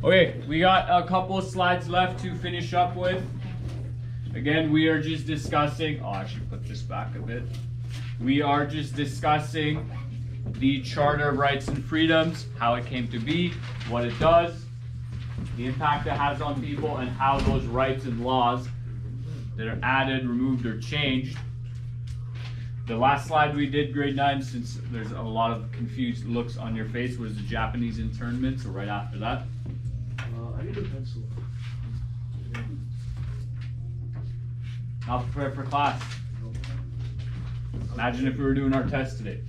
Okay, we got a couple of slides left to finish up with. Again, we are just discussing, I should put this back a bit. We are just discussing the Charter of Rights and Freedoms, how it came to be, what it does, the impact it has on people, and how those rights and laws that are added, removed, or changed. The last slide we did, grade 9, since there's a lot of confused looks on your face, was the Japanese internment, so right after that. I need a pencil. Not prepared for class. Imagine if we were doing our test today.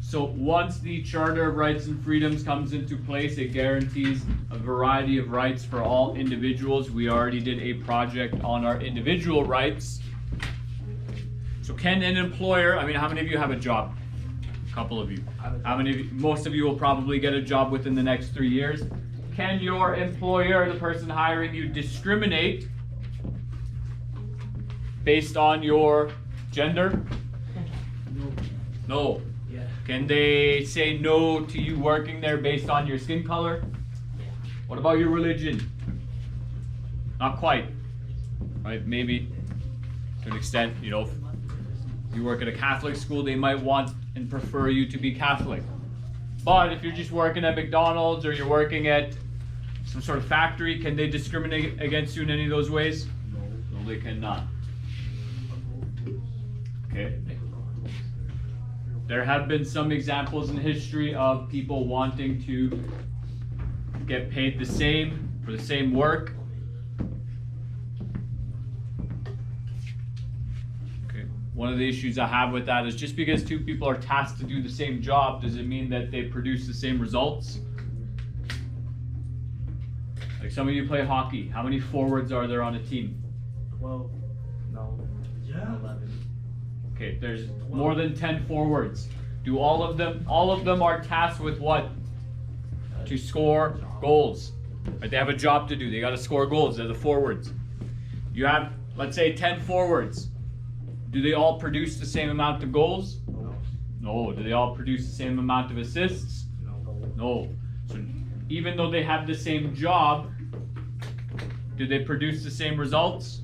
So once the Charter of Rights and Freedoms comes into place, it guarantees a variety of rights for all individuals. We already did a project on our individual rights. So can an employer, I mean, how many of you have a job? A couple of you. How many of you, most of you will probably get a job within the next 3 years. Can your employer, the person hiring you, discriminate based on your gender? No. Yeah. Can they say no to you working there based on your skin color? Yeah. What about your religion? Not quite. Right? Maybe to an extent, you know, if you work at a Catholic school, they might want and prefer you to be Catholic. But if you're just working at McDonald's or you're working at some sort of factory, can they discriminate against you in any of those ways? No, they cannot. Okay. There have been some examples in history of people wanting to get paid the same for the same work. Okay. One of the issues I have with that is just because two people are tasked to do the same job, does it mean that they produce the same results? Like some of you play hockey. How many forwards are there on a team? 12. No. Yeah. 11. Okay, there's more than 10 forwards. Do all of them are tasked with what? To score goals. Right? They have a job to do. They got to score goals. They're the forwards. You have, let's say, 10 forwards. Do they all produce the same amount of goals? No. No. Do they all produce the same amount of assists? No. No. So even though they have the same job, do they produce the same results?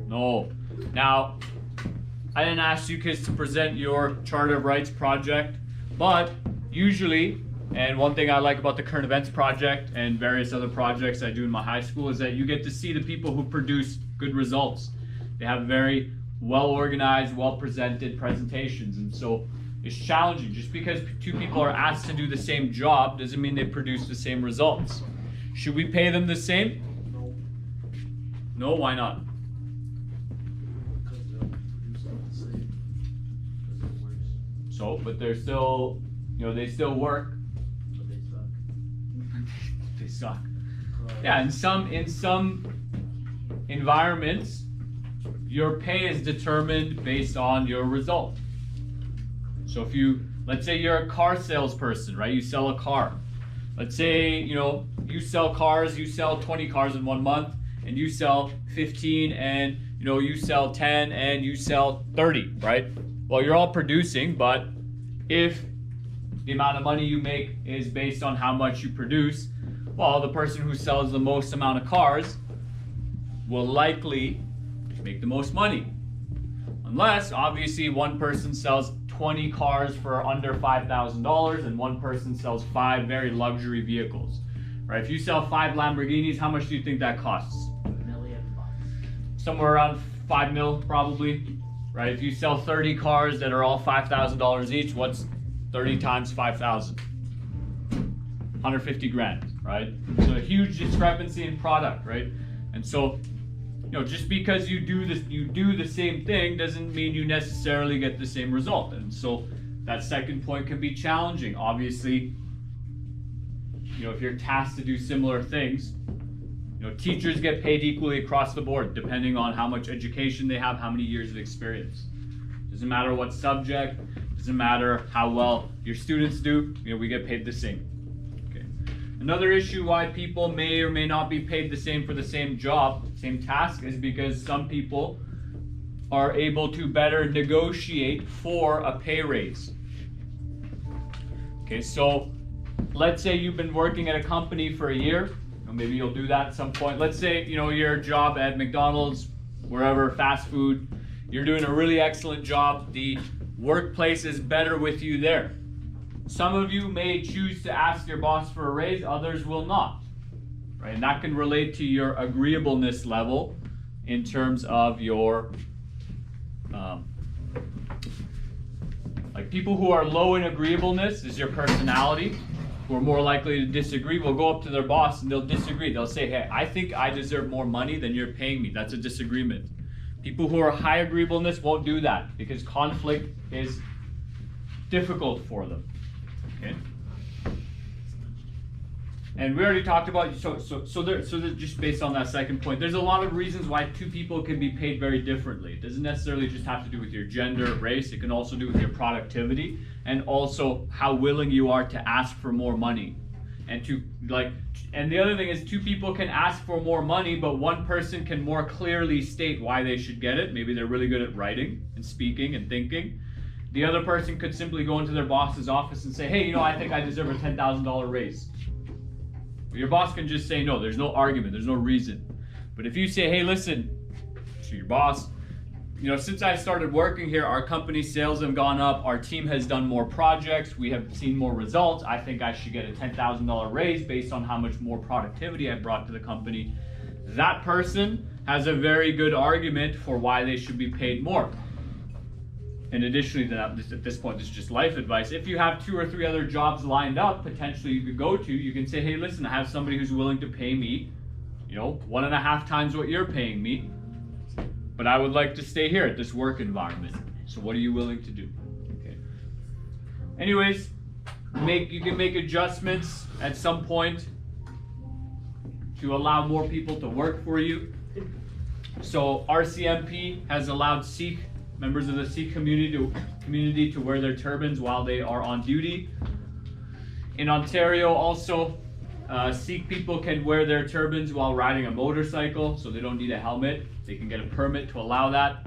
No. Now, I didn't ask you kids to present your Charter of Rights project, but usually, and one thing I like about the Current Events project and various other projects I do in my high school is that you get to see the people who produce good results. They have very well-organized, well-presented presentations, and so it's challenging. Just because two people are asked to do the same job doesn't mean they produce the same results. Should we pay them the same? No. No, why not? Because they'll produce the same. Because it works. So, but they're still, you know, they still work. But they suck. They suck. Yeah, in some environments, your pay is determined based on your result. So if you, let's say you're a car salesperson, right? You sell a car. Let's say, you know, you sell cars, you sell 20 cars in 1 month, and you sell 15, and you know, you sell 10, and you sell 30, right? Well, you're all producing, but if the amount of money you make is based on how much you produce, well, the person who sells the most amount of cars will likely make the most money. Unless, obviously, one person sells 20 cars for under $5,000 and one person sells 5 very luxury vehicles. Right? If you sell 5 Lamborghinis, how much do you think that costs? $1 million. Somewhere around 5 mil, probably. Right? If you sell 30 cars that are all $5,000 each, what's 30 times 5,000? 150 grand, right? So a huge discrepancy in product, right? And so, you know, just because you do the same thing doesn't mean you necessarily get the same result. And so that second point can be challenging. Obviously, you know, if you're tasked to do similar things, you know, teachers get paid equally across the board, depending on how much education they have, how many years of experience. Doesn't matter what subject, doesn't matter how well your students do, you know, we get paid the same. Okay. Another issue why people may or may not be paid the same for the same job, same task, is because some people are able to better negotiate for a pay raise. Okay, so let's say you've been working at a company for a year, or maybe you'll do that at some point. Let's say, your job at McDonald's, wherever, fast food, you're doing a really excellent job. The workplace is better with you there. Some of you may choose to ask your boss for a raise, others will not, right? And that can relate to your agreeableness level in terms of your, like people who are low in agreeableness is your personality, who are more likely to disagree, will go up to their boss and they'll disagree. They'll say, hey, I think I deserve more money than you're paying me. That's a disagreement. People who are high agreeableness won't do that because conflict is difficult for them. Okay. And we already talked about, so just based on that second point, there's a lot of reasons why two people can be paid very differently. It doesn't necessarily just have to do with your gender, race. It can also do with your productivity and also how willing you are to ask for more money. And the other thing is, two people can ask for more money, but one person can more clearly state why they should get it. Maybe they're really good at writing and speaking and thinking. The other person could simply go into their boss's office and say, hey, I think I deserve a $10,000 raise. Your boss can just say no. There's no argument. There's no reason. But if you say, hey, listen, to your boss, since I started working here, our company sales have gone up. Our team has done more projects. We have seen more results. I think I should get a $10,000 raise based on how much more productivity I brought to the company. That person has a very good argument for why they should be paid more. And additionally, at this point, this is just life advice. If you have 2 or 3 other jobs lined up, potentially you could go to, you can say, hey, listen, I have somebody who's willing to pay me, 1.5 times what you're paying me, but I would like to stay here at this work environment. So what are you willing to do? Okay. Anyways, you can make adjustments at some point to allow more people to work for you. So RCMP has allowed members of the Sikh community to wear their turbans while they are on duty. In Ontario also, Sikh people can wear their turbans while riding a motorcycle, so they don't need a helmet. They can get a permit to allow that.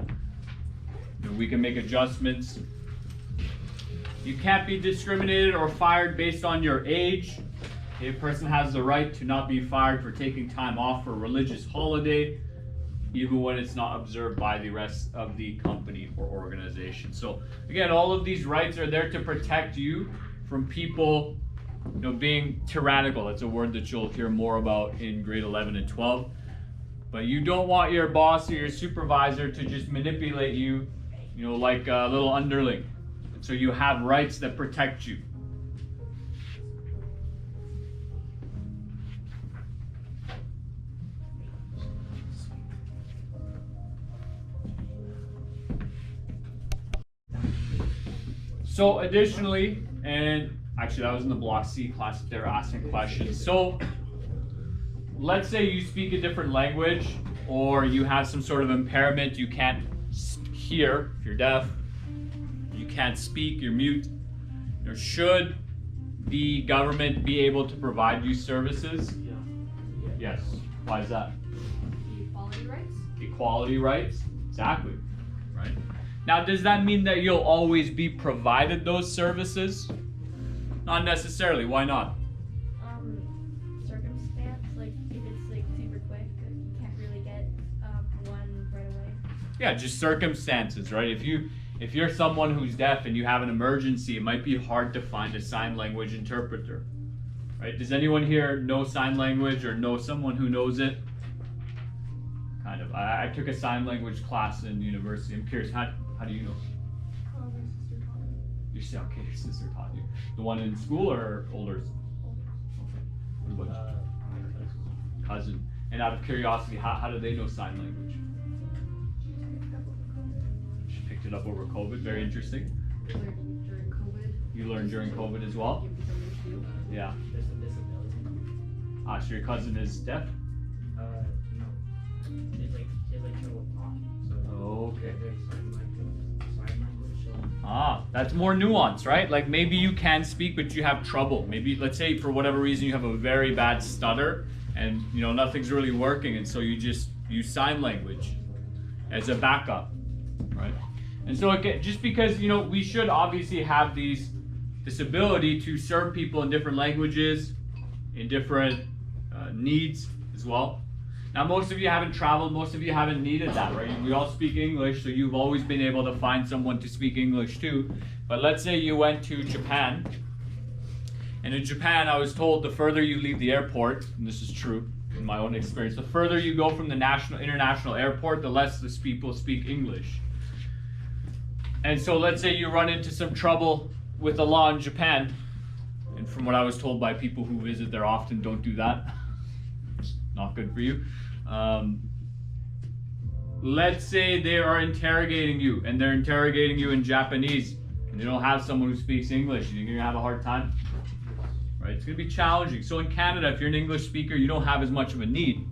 We can make adjustments. You can't be discriminated or fired based on your age. A person has the right to not be fired for taking time off for a religious holiday, even when it's not observed by the rest of the company or organization. So again, all of these rights are there to protect you from people being tyrannical. That's a word that you'll hear more about in grade 11 and 12. But you don't want your boss or your supervisor to just manipulate you, like a little underling. So you have rights that protect you. So additionally, and actually that was in the Block C class that they were asking questions. So let's say you speak a different language or you have some sort of impairment, you can't hear, if you're deaf, you can't speak, you're mute. Should the government be able to provide you services? Yeah. Yes. Why is that? Equality rights? Equality rights? Exactly. Right. Now, does that mean that you'll always be provided those services? Not necessarily. Why not? Circumstance, like if it's like super quick, you can't really get one right away. Yeah, just circumstances, right? If you're someone who's deaf and you have an emergency, it might be hard to find a sign language interpreter, right? Does anyone here know sign language or know someone who knows it? Kind of. I took a sign language class in university. I'm curious, how do you know? My sister taught me. Your sister taught you. The one in school or older? Okay. What about you? Cousin. And out of curiosity, how do they know sign language? She picked it up over COVID. Very interesting. We learned during COVID. You learned during COVID as well? Yeah. There's a disability. So your cousin is deaf? No. He has trouble with talking. So Okay. there's sign language. That's more nuanced, right? Like maybe you can speak, but you have trouble. Maybe, let's say for whatever reason, you have a very bad stutter and nothing's really working. And so you just use sign language as a backup, right? And so again, just because, we should obviously have these this ability to serve people in different languages, in different needs as well. Now, most of you haven't traveled, most of you haven't needed that, right? We all speak English, so you've always been able to find someone to speak English too. But let's say you went to Japan, and in Japan, I was told the further you leave the airport, and this is true in my own experience, the further you go from the international airport, the less the people speak English. And so let's say you run into some trouble with the law in Japan, and from what I was told by people who visit there often, don't do that. It's not good for you. Let's say they are interrogating you, and they're interrogating you in Japanese, and they don't have someone who speaks English. You're gonna have a hard time, right? It's gonna be challenging. So in Canada, if you're an English speaker, you don't have as much of a need,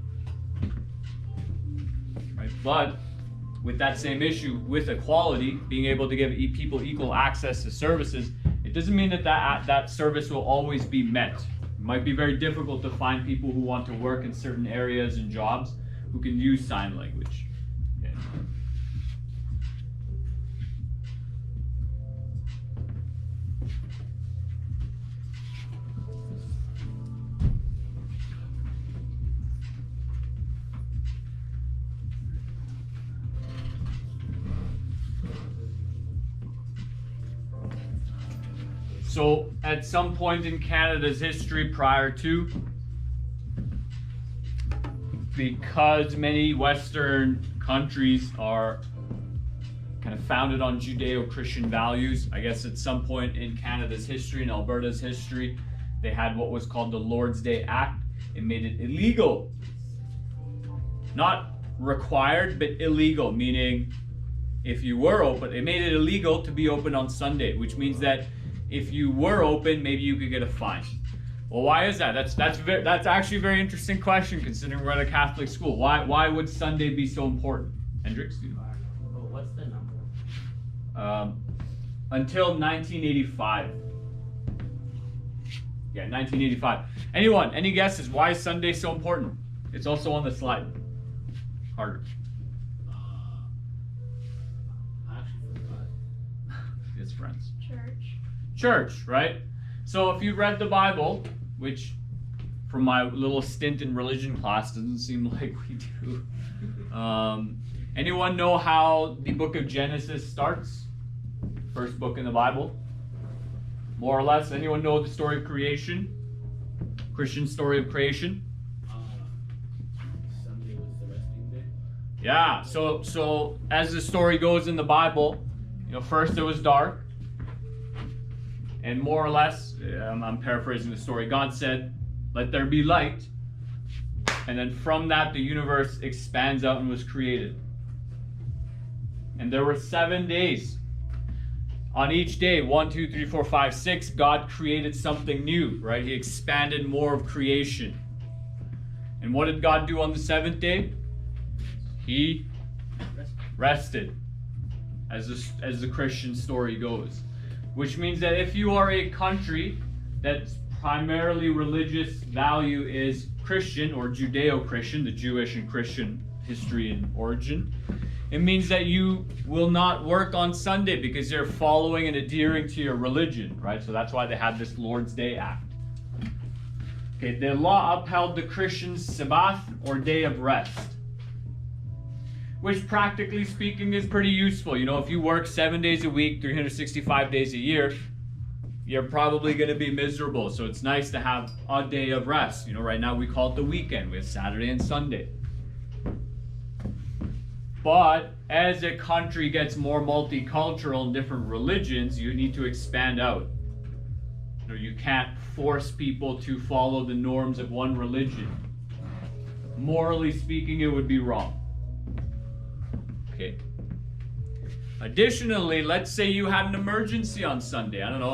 right? But with that same issue, with equality, being able to give people equal access to services, it doesn't mean that service will always be met. It might be very difficult to find people who want to work in certain areas and jobs who can use sign language. Okay. So at some point in Canada's history prior to, because many Western countries are kind of founded on Judeo-Christian values, I guess at some point in Canada's history, in Alberta's history, they had what was called the Lord's Day Act. It made it illegal. Not required, but illegal, meaning if you were open, it made it illegal to be open on Sunday, which means that if you were open, maybe you could get a fine. Well, why is that? That's actually a very interesting question, considering we're at a Catholic school. Why would Sunday be so important? Hendricks? Well, what's the number? Until 1985. Yeah, 1985. Anyone? Any guesses? Why is Sunday so important? It's also on the slide. Harder. I actually forgot. It's friends. Church. Church, right? So if you read the Bible, which from my little stint in religion class doesn't seem like we do. Anyone know how the book of Genesis starts? First book in the Bible? More or less. Anyone know the story of creation? Christian story of creation? Sunday was the resting day. Yeah, so as the story goes in the Bible, first it was dark. And more or less, I'm paraphrasing the story, God said, let there be light. And then from that, the universe expands out and was created. And there were 7 days. On each day, 1, 2, 3, 4, 5, 6, God created something new, right? He expanded more of creation. And what did God do on the 7th day? He rested, as the Christian story goes. Which means that if you are a country that's primarily religious value is Christian or Judeo-Christian, the Jewish and Christian history and origin, it means that you will not work on Sunday because you're following and adhering to your religion, right? So that's why they had this Lord's Day Act. Okay, the law upheld the Christian Sabbath or day of rest, which practically speaking is pretty useful. If you work 7 days a week, 365 days a year, you're probably going to be miserable. So it's nice to have a day of rest. Right now we call it the weekend. We have Saturday and Sunday. But as a country gets more multicultural and different religions, you need to expand out. You can't force people to follow the norms of one religion. Morally speaking, it would be wrong. Okay. Additionally, let's say you had an emergency on Sunday. I don't know,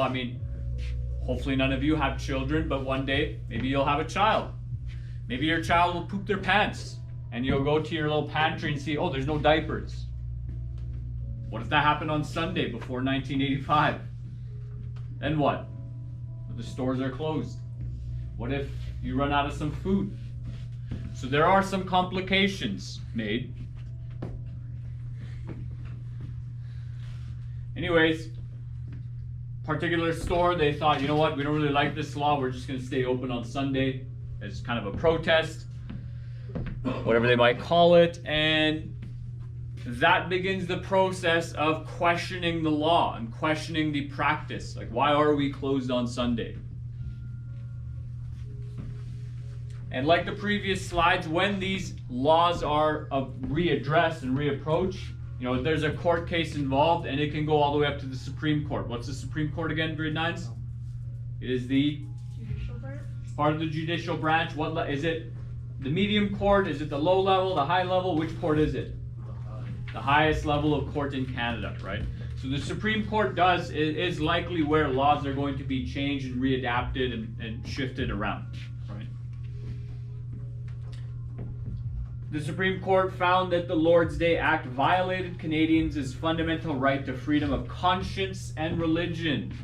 hopefully none of you have children, but one day, maybe you'll have a child. Maybe your child will poop their pants, and you'll go to your little pantry and see, oh, there's no diapers. What if that happened on Sunday before 1985? Then what? The stores are closed. What if you run out of some food? So there are some complications made. Anyways, particular store, they thought, you know what, we don't really like this law, we're just going to stay open on Sunday as kind of a protest, whatever they might call it, and that begins the process of questioning the law and questioning the practice. Like, why are we closed on Sunday? And like the previous slides, when these laws are readdressed and reapproached, you know, there's a court case involved, and it can go all the way up to the Supreme Court. What's the Supreme Court again, grade 9s? It is the Judicial branch. part of the judicial branch. What is it? The medium court? Is it the low level, the high level? Which court is it? The highest level of court in Canada, right? So the Supreme Court is likely where laws are going to be changed and readapted and shifted around, right? The Supreme Court found that the Lord's Day Act violated Canadians' fundamental right to freedom of conscience and religion.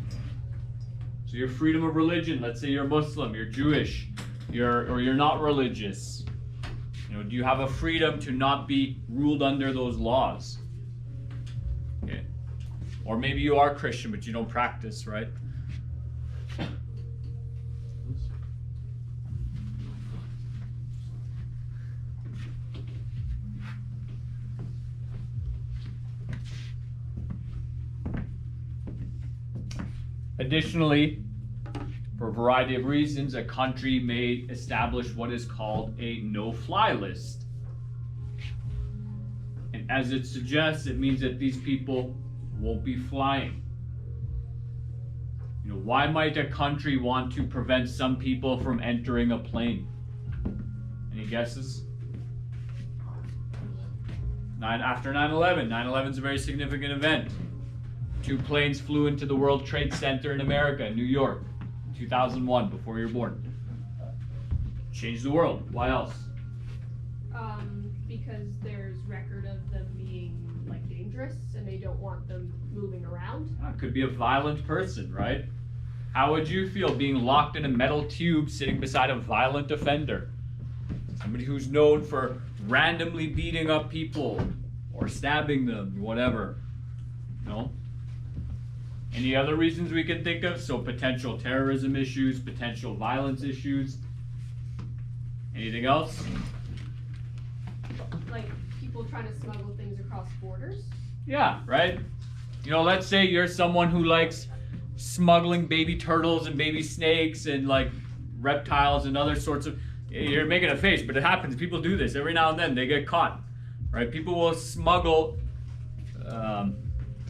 So your freedom of religion, let's say you're Muslim, you're Jewish, you're not religious. You know, do you have a freedom to not be ruled under those laws? Okay. Or maybe you are Christian, but you don't practice, right? Additionally, for a variety of reasons, a country may establish what is called a no-fly list. And as it suggests, it means that these people won't be flying. You know, why might a country want to prevent some people from entering a plane? Any guesses? After 9/11. 9/11 is a very significant event. 2 planes flew into the World Trade Center in America, New York, 2001, before you were born. Changed the world. Why else? Because there's record of them being like dangerous and they don't want them moving around. It could be a violent person, right? How would you feel being locked in a metal tube sitting beside a violent offender? Somebody who's known for randomly beating up people or stabbing them, whatever. No? Any other reasons we can think of? So potential terrorism issues, potential violence issues. Anything else? Like people trying to smuggle things across borders. Yeah, right? You know, let's say you're someone who likes smuggling baby turtles and baby snakes and like reptiles and other sorts of... You're making a face, but it happens. People do this every now and then. They get caught, right? People will smuggle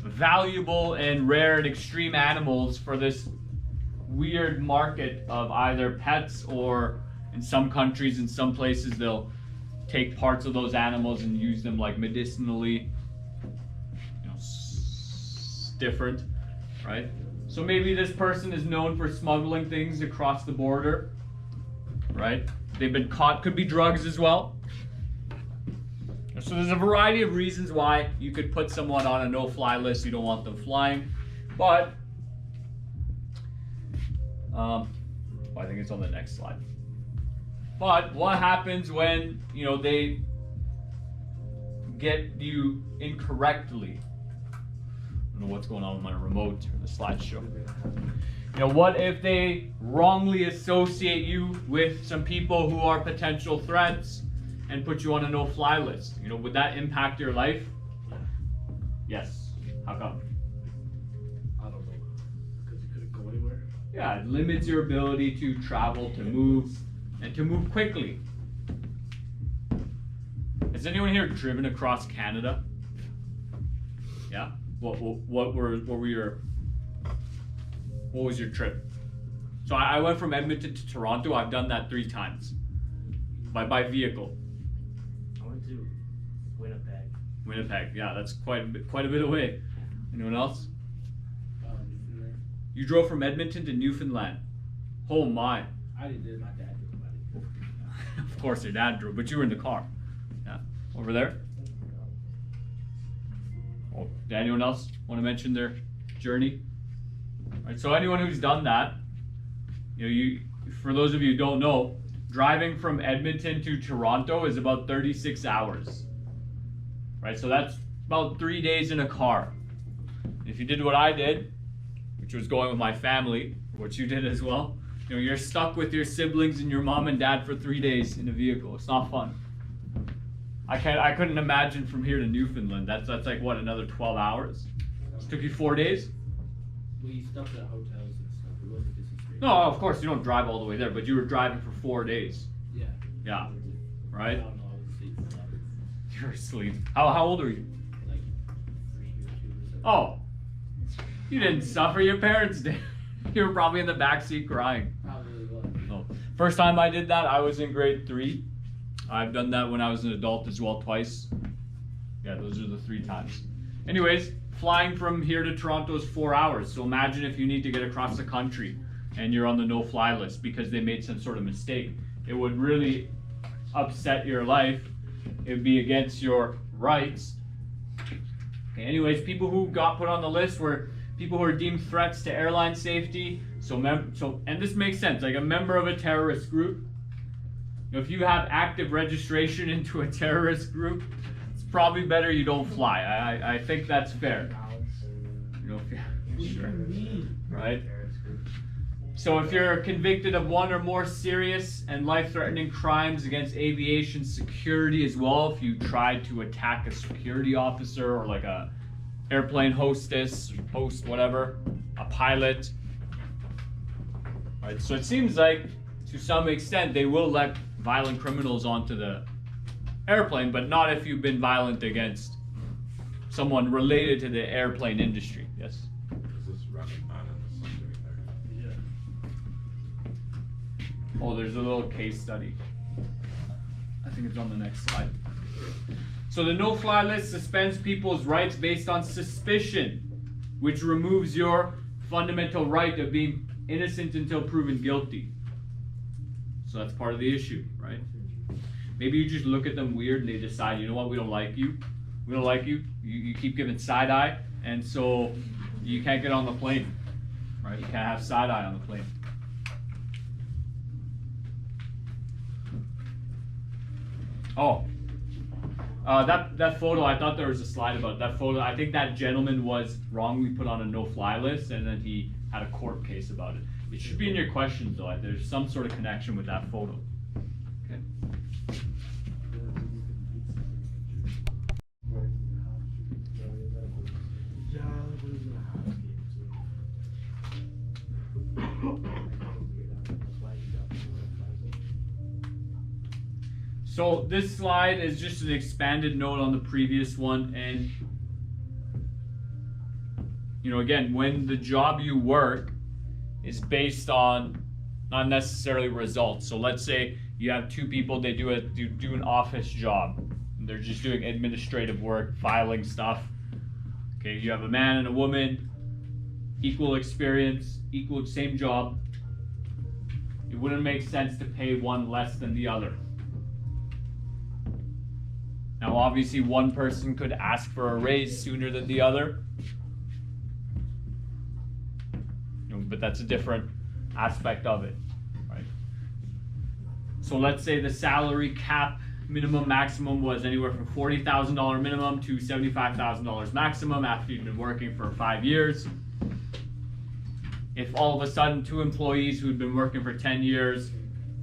valuable and rare and extreme animals for this weird market of either pets, or in some countries, in some places, they'll take parts of those animals and use them like medicinally. You know, different, right? So maybe this person is known for smuggling things across the border, right? They've been caught, could be drugs as well. So there's a variety of reasons why you could put someone on a no-fly list. You don't want them flying, but I think it's on the next slide. But what happens when, you know, they get you incorrectly? I don't know what's going on with my remote or the slideshow. You know, what if they wrongly associate you with some people who are potential threats and put you on a no-fly list? You know, would that impact your life? Yes. How come? I don't know. Because you couldn't go anywhere. Yeah, it limits your ability to travel, to move, and to move quickly. Has anyone here driven across Canada? Yeah. What was your trip? So I went from Edmonton to Toronto. I've done that 3 times by vehicle. I went to Winnipeg. Winnipeg, yeah, that's quite a bit away. Anyone else? Newfoundland. You drove from Edmonton to Newfoundland. Oh my! I didn't do it. My dad did it. Of course, your dad drove, but you were in the car. Yeah, over there. Oh, did anyone else want to mention their journey? All right, so anyone who's done that, you know, for those of you who don't know, driving from Edmonton to Toronto is about 36 hours. Right, so that's about 3 days in a car. If you did what I did, which was going with my family, what you did as well. You know, you're stuck with your siblings and your mom and dad for 3 days in a vehicle. It's not fun. I couldn't imagine from here to Newfoundland. That's like what, another 12 hours? It took you 4 days? We stopped at hotels and stuff. It wasn't just a straight. No, of course you don't drive all the way there, but you were driving for 4 days. Yeah. Yeah. Right? I don't know. I was asleep for that. You're asleep. How old are you? Like 3 or 2 or something. Oh, you didn't suffer. Your parents did. You were probably in the back seat crying. Probably was. Oh. First time I did that, I was in grade 3. I've done that when I was an adult as well, twice. Yeah, those are the 3 times. Anyways, flying from here to Toronto is 4 hours. So imagine if you need to get across the country and you're on the no-fly list because they made some sort of mistake. It would really upset your life. It would be against your rights. Okay, anyways, people who got put on the list were people who are deemed threats to airline safety. And this makes sense, like a member of a terrorist group. If you have active registration into a terrorist group, it's probably better you don't fly. I think that's fair. You know, sure. Right? So if you're convicted of 1 or more serious and life-threatening crimes against aviation security as well, if you tried to attack a security officer or like a airplane hostess, host, whatever, a pilot. Right, so it seems like to some extent they will let violent criminals onto the airplane, but not if you've been violent against someone related to the airplane industry. Yes? Is this running on in the subject there? Yeah. Oh, there's a little case study. I think it's on the next slide. So the no-fly list suspends people's rights based on suspicion, which removes your fundamental right of being innocent until proven guilty. So that's part of the issue, right? Maybe you just look at them weird and they decide, you know what, we don't like you. We don't like you. You keep giving side eye, and so you can't get on the plane, right? You can't have side eye on the plane. Oh, that photo, I thought there was a slide about that photo. I think that gentleman was wrongly put on a no-fly list, and then he had a court case about it. It should be in your questions, though. There's some sort of connection with that photo. Okay. So this slide is just an expanded note on the previous one, and you know, again, when the job you work is based on not necessarily results. So let's say you have 2 people, they do an office job. And they're just doing administrative work, filing stuff. Okay, you have a man and a woman, equal experience, same job. It wouldn't make sense to pay one less than the other. Now obviously one person could ask for a raise sooner than the other. But that's a different aspect of it, right? So let's say the salary cap minimum maximum was anywhere from $40,000 minimum to $75,000 maximum after you've been working for 5 years. If all of a sudden 2 employees who'd been working for 10 years,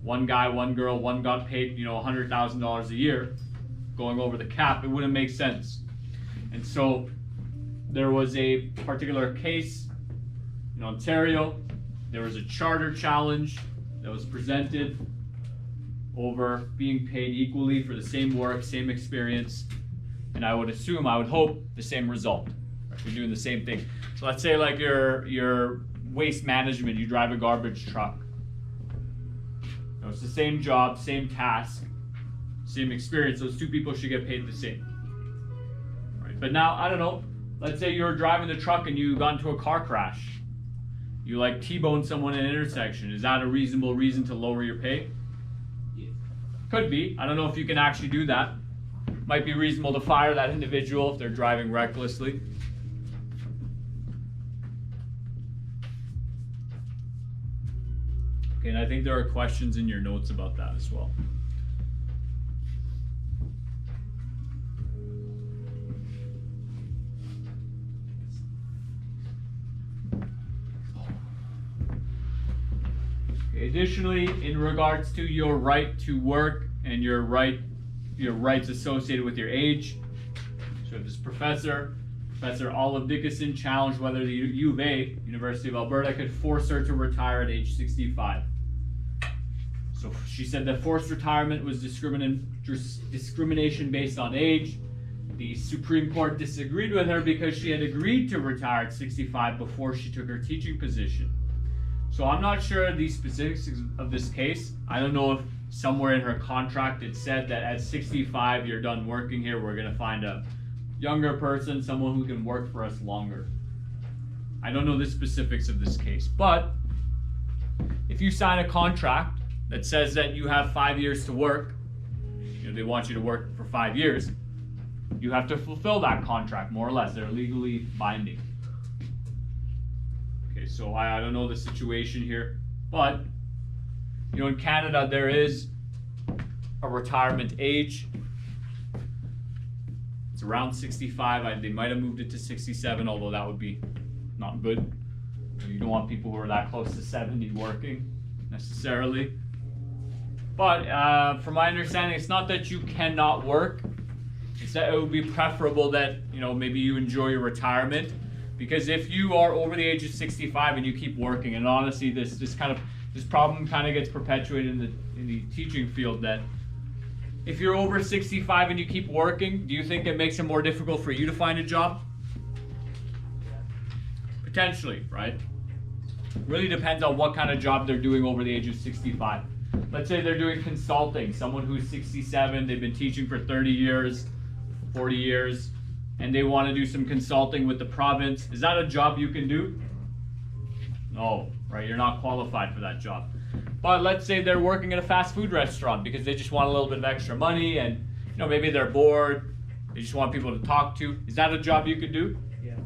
one guy, one girl, one got paid, you know, $100,000 a year, going over the cap, it wouldn't make sense. And so there was a particular case in Ontario. There was a charter challenge that was presented over being paid equally for the same work, same experience, and I would hope the same result. Right? You're doing the same thing. So let's say like your waste management, you drive a garbage truck. You know, it's the same job, same task, same experience. Those 2 people should get paid the same. Right? But now, I don't know, let's say you're driving the truck and you got into a car crash. You like T-bone someone in an intersection. Is that a reasonable reason to lower your pay? Yeah. Could be. I don't know if you can actually do that. Might be reasonable to fire that individual if they're driving recklessly. Okay, and I think there are questions in your notes about that as well. Additionally, in regards to your right to work and your rights associated with your age, so this Professor Olive Dickinson challenged whether the U of A, University of Alberta, could force her to retire at age 65. So she said that forced retirement was discrimination based on age. The Supreme Court disagreed with her because she had agreed to retire at 65 before she took her teaching position. So I'm not sure of the specifics of this case. I don't know if somewhere in her contract it said that at 65 you're done working here, we're gonna find a younger person, someone who can work for us longer. I don't know the specifics of this case, but if you sign a contract that says that you have 5 years to work, they want you to work for 5 years, you have to fulfill that contract, more or less. They're legally binding. Okay, so I don't know the situation here, but in Canada there is a retirement age. It's around 65. They might have moved it to 67, although that would be not good. You don't want people who are that close to 70 working necessarily. But from my understanding, it's not that you cannot work. It's that it would be preferable that maybe you enjoy your retirement, because if you are over the age of 65 and you keep working, and honestly, this problem kind of gets perpetuated in the teaching field, that if you're over 65 and you keep working, do you think it makes it more difficult for you to find a job? Potentially, right? It really depends on what kind of job they're doing over the age of 65. Let's say they're doing consulting, someone who's 67, they've been teaching for 30 years, 40 years, and they want to do some consulting with the province. Is that a job you can do? No, right? You're not qualified for that job. But let's say they're working at a fast food restaurant because they just want a little bit of extra money, and maybe they're bored, they just want people to talk to. Is that a job you could do? Yeah.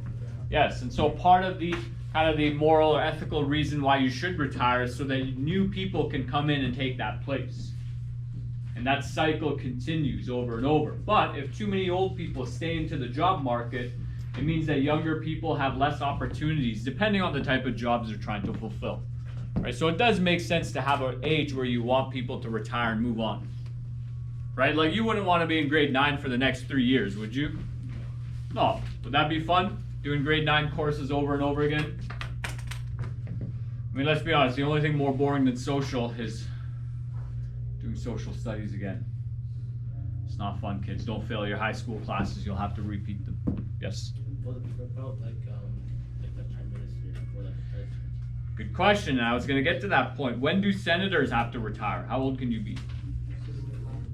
Yes, and so part of the the moral or ethical reason why you should retire is so that new people can come in and take that place. And that cycle continues over and over. But if too many old people stay into the job market, it means that younger people have less opportunities depending on the type of jobs they're trying to fulfill. Right? So it does make sense to have an age where you want people to retire and move on. Right? Like, you wouldn't want to be in grade 9 for the next 3 years, would you? No. Would that be fun? Doing grade 9 courses over and over again? I mean, let's be honest, the only thing more boring than social is doing social studies again. It's not fun, kids. Don't fail your high school classes. You'll have to repeat them. Yes? What about like the Prime Minister or like the President? Good question, and I was going to get to that point. When do senators have to retire? How old can you be?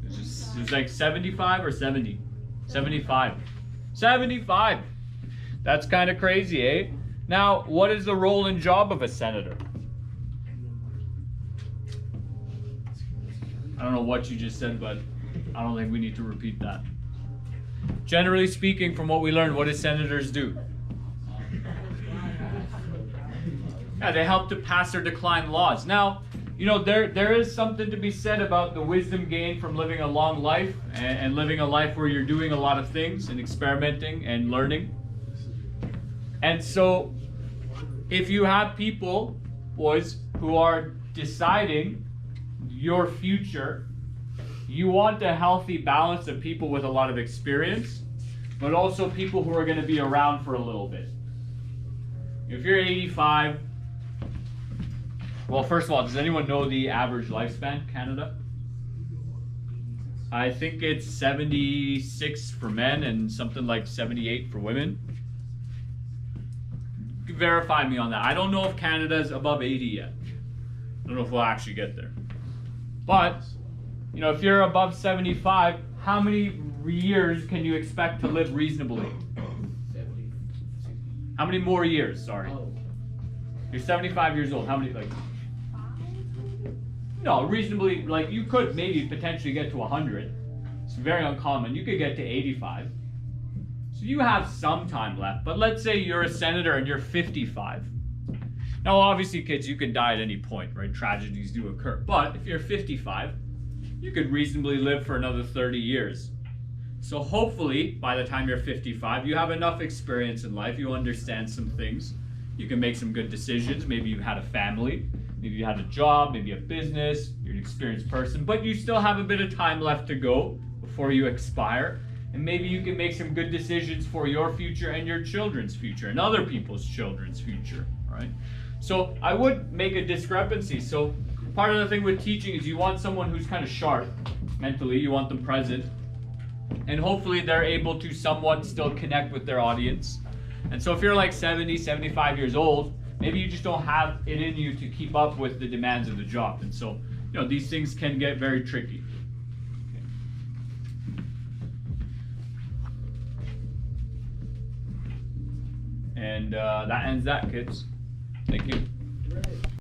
It's like 75 or 70? 75. 75! That's kind of crazy, eh? Now, what is the role and job of a senator? I don't know what you just said, but I don't think we need to repeat that. Generally speaking, from what we learned, what do senators do? Yeah, they help to pass or decline laws. Now, there is something to be said about the wisdom gained from living a long life and living a life where you're doing a lot of things and experimenting and learning. And so, if you have people, boys, who are deciding your future, you want a healthy balance of people with a lot of experience, but also people who are going to be around for a little bit. If you're 85, well, first of all, does anyone know the average lifespan in Canada? I think it's 76 for men and something like 78 for women. Verify me on that. I don't know if Canada's above 80 yet. I don't know if we'll actually get there. But, if you're above 75, how many years can you expect to live reasonably? 70, 60. How many more years, sorry? Oh. You're 75 years old. How many, No, reasonably, you could maybe potentially get to 100. It's very uncommon. You could get to 85. So you have some time left, but let's say you're a senator and you're 55. Now, obviously, kids, you can die at any point, right? Tragedies do occur. But if you're 55, you could reasonably live for another 30 years. So hopefully, by the time you're 55, you have enough experience in life, you understand some things, you can make some good decisions, maybe you've had a family, Maybe you had a job, maybe a business, you're an experienced person, but you still have a bit of time left to go before you expire. And maybe you can make some good decisions for your future and your children's future and other people's children's future, right? So I would make a discrepancy. So part of the thing with teaching is you want someone who's kind of sharp mentally, you want them present, and hopefully they're able to somewhat still connect with their audience. And so if you're like 70, 75 years old, maybe you just don't have it in you to keep up with the demands of the job. And so, these things can get very tricky. And that ends that, kids. Thank you.